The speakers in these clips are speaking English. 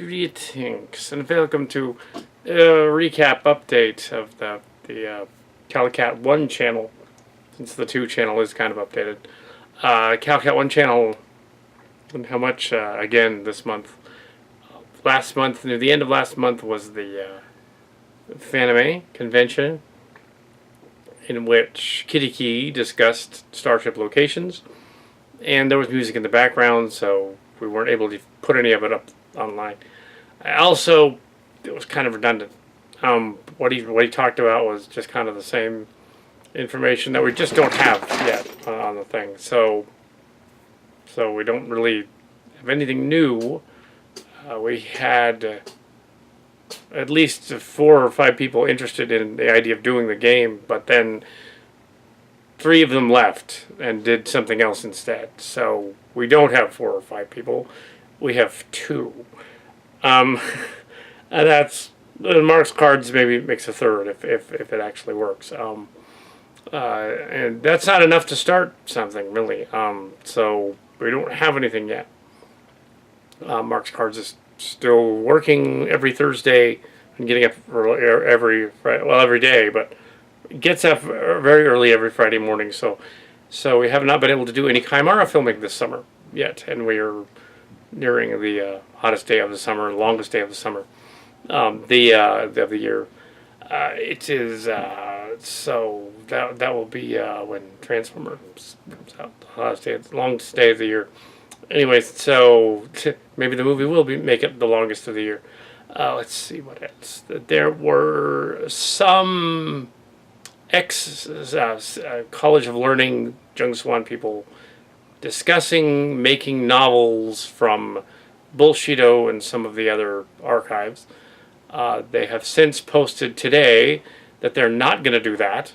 Greetings and welcome to a recap update of the Kal Kat 1 channel, since the 2 channel is kind of updated. Kal Kat 1 channel, and how much, again, this month. Last month, near the end of last month, was the Fanime convention, in which Kitty Key discussed Starship locations, and there was music in the background, so we weren't able to put any of it up online. Also, it was kind of redundant. What he talked about was just kind of the same information that we just don't have yet on the thing. So we don't really have anything new. We had at least 4 or 5 people interested in the idea of doing the game, but then 3 of them left and did something else instead. So we don't have 4 or 5 people. We have 2. And that's Mark's cards maybe makes a 3rd if it actually works. And that's not enough to start something really. So we don't have anything yet. Mark's cards is still working every Thursday and getting up every day, but gets up very early every Friday morning. So we have not been able to do any Chimera filming this summer yet, and we are nearing the hottest day of the summer, longest day of the summer, of the year. It is so that will be when Transformers comes out, the hottest day, the longest day of the year. Anyways, so maybe the movie will make it the longest of the year. Let's see what else. There were some College of Learning Jungswan people discussing making novels from Bullshito and some of the other archives. They have since posted today that they're not going to do that.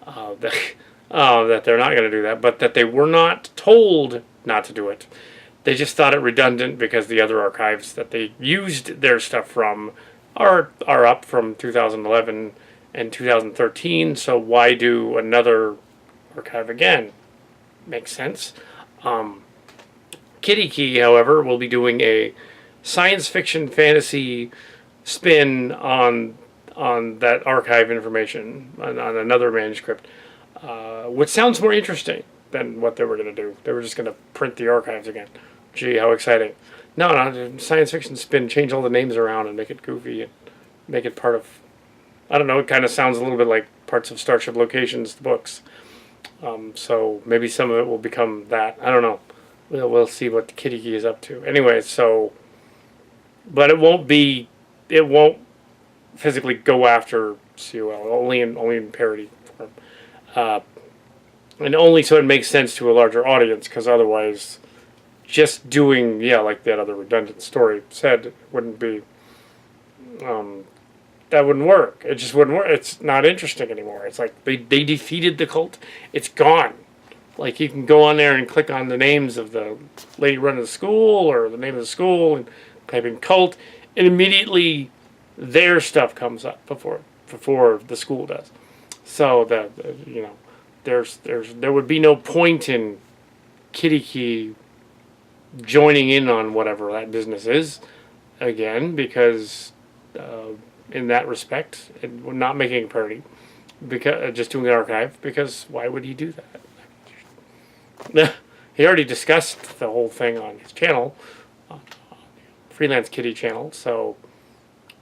That they're not going to do that, but that they were not told not to do it. They just thought it redundant because the other archives that they used their stuff from are up from 2011 and 2013, so why do another archive again? Makes sense. Kitty Key, however, will be doing a science fiction fantasy spin on that archive information, on another manuscript, which sounds more interesting than what they were going to do. They were just going to print the archives again. Gee, how exciting. No, science fiction spin, change all the names around and make it goofy and make it part of, I don't know, it kind of sounds a little bit like parts of Starship Locations, the books. So maybe some of it will become that. I don't know. We'll see what the Kitty Key is up to. Anyway, so, but it won't physically go after COL, only in parody form. And only so it makes sense to a larger audience, because otherwise, just doing, like that other redundant story said, wouldn't be, that wouldn't work. It just wouldn't work. It's not interesting anymore. It's like they defeated the cult. It's gone. Like, you can go on there and click on the names of the lady running the school or the name of the school and type in cult, and immediately their stuff comes up before the school does. So that there would be no point in Kitty Key joining in on whatever that business is again, because in that respect, it would not making a parody, because just doing an archive. Because why would he do that? He already discussed the whole thing on his channel, on Freelance Kitty channel. So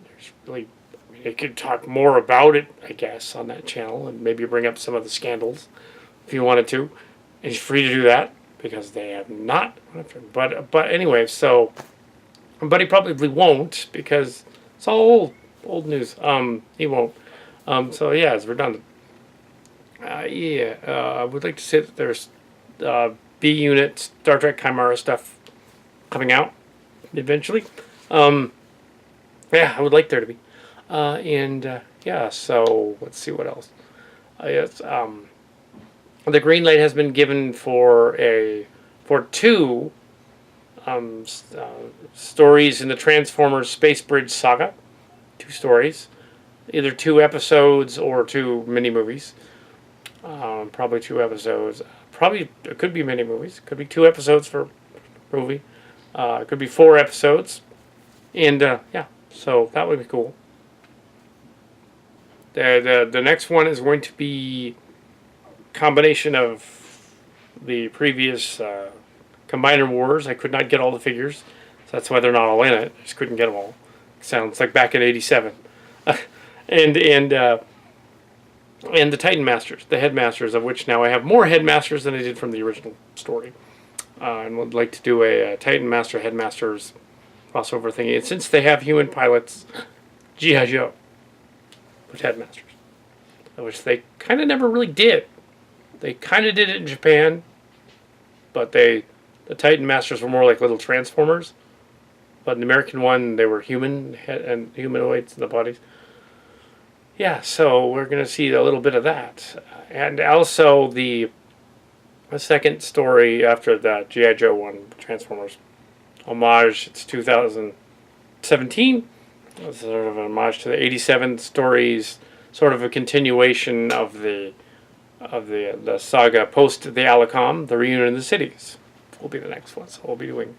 there's really, he could talk more about it, I guess, on that channel, and maybe bring up some of the scandals if you wanted to. And he's free to do that, because they have not. But anyway, so, but he probably won't, because it's all old news. He won't. So yeah, it's redundant. I would like to say that there's B Unit Star Trek Chimera stuff coming out eventually. I would like there to be. So let's see what else. Yes, the green light has been given for 2 stories in the Transformers Space Bridge saga. 2 stories, either 2 episodes or 2 mini movies. Probably 2 episodes. Probably it could be mini movies. It could be 2 episodes for movie. It could be 4 episodes. And yeah, so that would be cool. The next one is going to be combination of the previous Combiner Wars. I could not get all the figures, so that's why they're not all in it. I just couldn't get them all. Sounds like back in '87. and and the Titan Masters, the Headmasters, of which now I have more Headmasters than I did from the original story. And would like to do a Titan Master Headmasters crossover thing. And since they have human pilots, G.I. Joe with Headmasters, which they kind of never really did. They kind of did it in Japan, but the Titan Masters were more like little Transformers. But in the American one, they were human and humanoids in the bodies. Yeah, so we're going to see a little bit of that. And also the second story after the G.I. Joe one, Transformers. Homage, it's 2017. It's sort of an homage to the 87 stories, sort of a continuation of the saga post the Alicom, the Reunion in the Cities. Will be the next one. So we'll be doing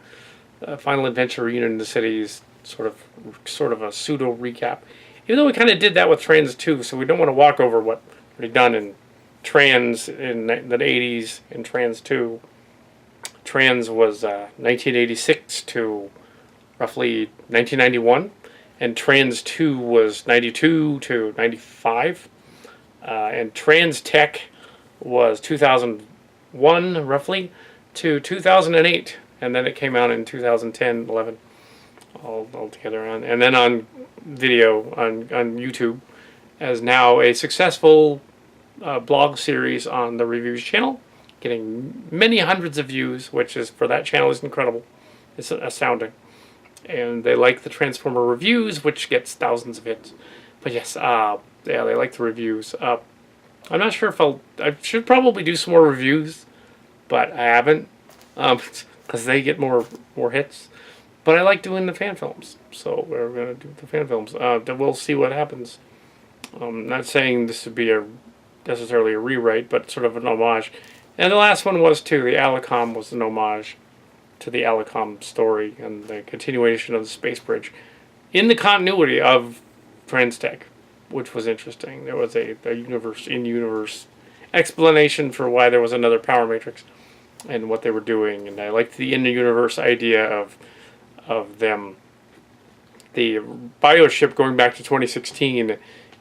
Final Adventure Reunion in the Cities, sort of a pseudo recap. Even though we kind of did that with Trans 2, so we don't want to walk over what we've done in Trans in the 80s in Trans 2. Trans was 1986 to roughly 1991, and Trans 2 was 92 to 95, and Trans Tech was 2001 roughly to 2008, and then it came out in 2010, 11, all together, and then on video on YouTube as now a successful blog series on the Reviews channel, getting many hundreds of views, which is for that channel is incredible. It's astounding. And they like the Transformer reviews, which gets thousands of hits. But yes, yeah, they like the reviews. I'm not sure if I should probably do some more reviews, but I haven't, because they get more hits. But I like doing the fan films, so we're going to do the fan films. Then we'll see what happens. Not saying this would be necessarily a rewrite, but sort of an homage. And the last one was too. The Alicom was an homage to the Alicom story and the continuation of the space bridge in the continuity of Transtech, which was interesting. There was a in-universe explanation for why there was another power matrix and what they were doing. And I liked the in-universe idea of them, the bioship going back to 2016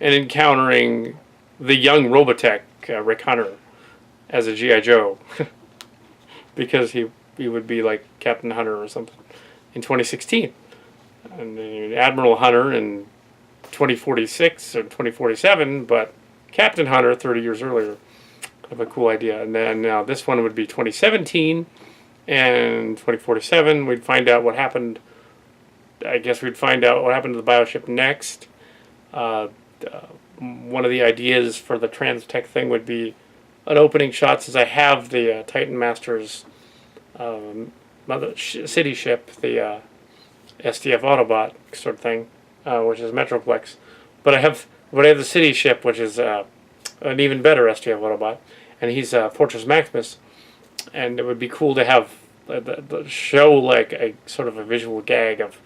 and encountering the young Robotech, Rick Hunter, as a G.I. Joe. Because he would be like Captain Hunter or something in 2016. And Admiral Hunter in 2046 or 2047, but Captain Hunter 30 years earlier. Kind of a cool idea. And then now this one would be 2017. And 2047, we'd find out what happened. I guess we'd find out what happened to the bioship next. One of the ideas for the Transtech thing would be an opening shot, since I have the Titan Masters city ship, the SDF Autobot sort of thing, which is Metroplex. But I have the city ship, which is an even better SDF Autobot, and he's Fortress Maximus. And it would be cool to have the show like a sort of a visual gag of,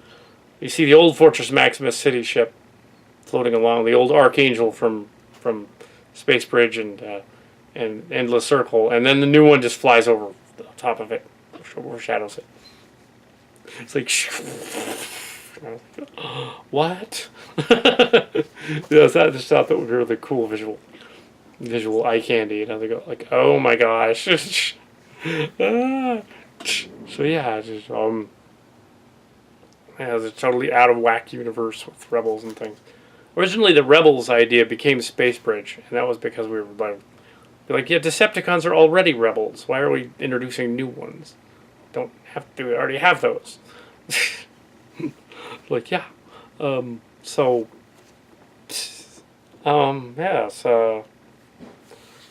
you see the old Fortress Maximus city ship floating along, the old Archangel from Space Bridge and Endless Circle, and then the new one just flies over the top of it, overshadows it. It's like, what? Yes, I just thought that would be really cool visual eye candy. And they go like, oh my gosh. So yeah, it's just, it's a totally out of whack universe with Rebels and things. Originally, the Rebels idea became Space Bridge, and that was because we were like, yeah, Decepticons are already Rebels. Why are we introducing new ones? Don't have to. We already have those. Like, yeah. Yeah. So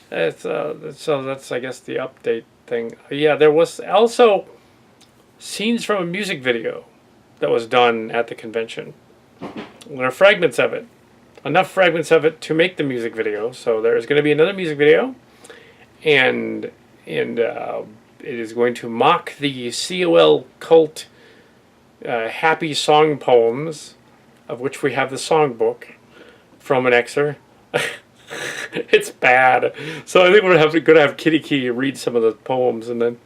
that's, I guess, the update thing. Yeah, there was also scenes from a music video that was done at the convention. There are fragments of it. Enough fragments of it to make the music video. So there is going to be another music video. And it is going to mock the COL cult happy song poems, of which we have the songbook from an excerpt. It's bad. So I think we're going to have Kitty Key read some of the poems and then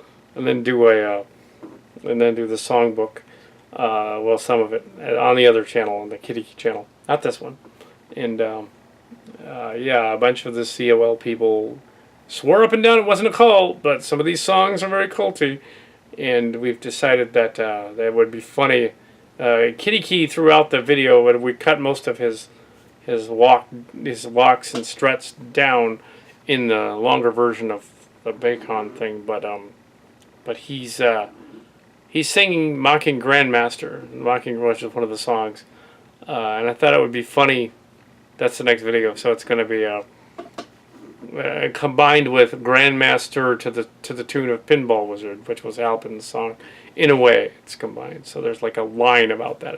do the songbook. Well, some of it on the other channel, on the Kitty Key channel, not this one. And yeah, a bunch of the COL people swore up and down it wasn't a cult, but some of these songs are very culty, and we've decided that that would be funny. Kitty Key throughout the video, but we cut most of his walks and struts down in the longer version of the Bacon thing, but he's singing "Mocking Grandmaster," which is one of the songs, and I thought it would be funny. That's the next video, so it's going to be combined with Grandmaster to the tune of Pinball Wizard, which was Alpin's song. In a way, it's combined. So there's like a line about that.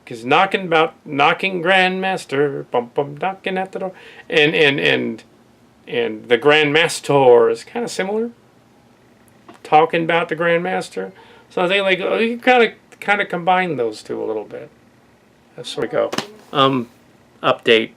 Because knocking Grandmaster, bum bum knocking at the door, and the Grandmaster is kind of similar. Talking about the Grandmaster, so I think like you kind of combine those two a little bit. That's where we go. Update.